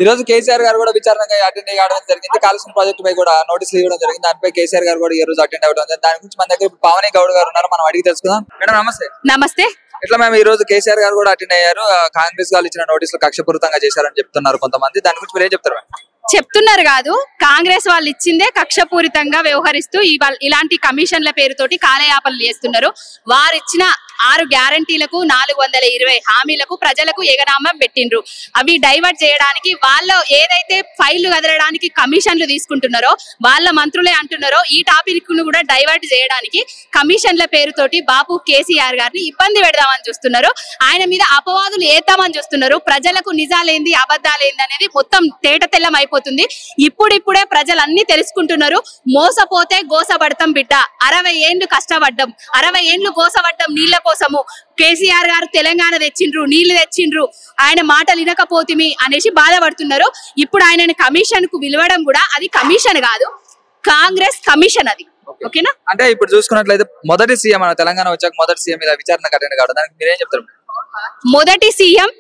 ఈ రోజు కేసీఆర్ గారు కూడా విచారణగా అటెండ్ అవ్వడం జరిగింది. కాళేశ్వరం ప్రాజెక్టు పై కూడా నోటీసులు ఇవ్వడం జరిగింది. దానిపై కేసీఆర్ గారు కూడా ఈ రోజు అటెండ్ అవ్వడం జరిగింది. దాని గురించి మన దగ్గర పావని గౌడ్ గారు ఉన్నారు, మనం అడిగి తెలుసుకుందాం. మేడం నమస్తే. నమస్తే. ఇట్లా మేము ఈ రోజు కేసీఆర్ గారు కూడా అటెండ్ అయ్యారు. కాంగ్రెస్ వాళ్ళు ఇచ్చిన నోటీసులు కక్షపూరితంగా చేశారని చెప్తున్నారు కొంతమంది. దాని గురించి మీరు ఏం చెప్తారు? చెప్తున్నారు కాదు, కాంగ్రెస్ వాళ్ళు ఇచ్చిందే కక్షపూరితంగా వ్యవహరిస్తూ ఇలాంటి కమిషన్ల పేరుతోటి కాలయాపనలు చేస్తున్నారు. వారు ఇచ్చిన 6 గ్యారంటీలకు 420 హామీలకు ప్రజలకు ఎగనామం పెట్టిండ్రు. అవి డైవర్ట్ చేయడానికి వాళ్ళు ఏదైతే ఫైళ్లు కదలడానికి కమిషన్లు తీసుకుంటున్నారో వాళ్ళ మంత్రులే అంటున్నారో ఈ టాపిక్ ను కూడా డైవర్ట్ చేయడానికి కమిషన్ల పేరుతోటి బాపు కేసీఆర్ గారిని ఇబ్బంది పెడదామని చూస్తున్నారు. ఆయన మీద అపవాదులు ఏద్దామని చూస్తున్నారు. ప్రజలకు నిజాలేంది అబద్ధాలేంది అనేది మొత్తం తేట తెల్లం అయిపోతుంది. ఇప్పుడిప్పుడే ప్రజలన్నీ తెలుసుకుంటున్నారు. మోసపోతే గోసపడతాం బిడ్డ, 60 ఏళ్లు కష్టపడ్డం, 60 ఏళ్లు గోసపడ్డం నీళ్ల కోసము. కేసీఆర్ గారు తెలంగాణ తెచ్చిండ్రు, నీళ్లు తెచ్చిండ్రు, ఆయన మాటలు వినకపోతిమి అనేసి బాధపడుతున్నారు. ఇప్పుడు ఆయనని కమిషన్ కు పిలవడం కూడా అది కమిషన్ కాదు, కాంగ్రెస్ కమిషన్ అది. ఓకేనా? అంటే ఇప్పుడు చూసుకున్నట్లయితే మొదటి సీఎం మన తెలంగాణ వచ్చాక మొదటి సీఎం మీద విచారణ అటెండ్ కావడం, దానికి మీరేం చెప్తారు? మొదటి సీఎం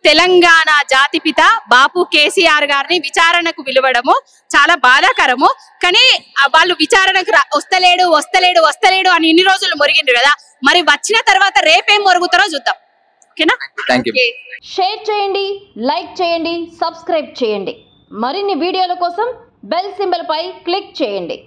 తెలంగాణ జాతిపిత బాపు కేసీఆర్ గారిని విచారణకు పిలవడము చాలా బాధాకరము. కానీ వాళ్ళు విచారణకు వస్తలేడు అని ఇన్ని రోజులు మొరిగిండ్రు కదా, మరి వచ్చిన తర్వాత రేపేం మొరుగుతారో చూద్దాం. ఓకేనా? షేర్ చేయండి, లైక్ చేయండి, సబ్స్క్రైబ్ చేయండి. మరిన్ని వీడియోల కోసం బెల్ సింబల్ పై క్లిక్ చేయండి.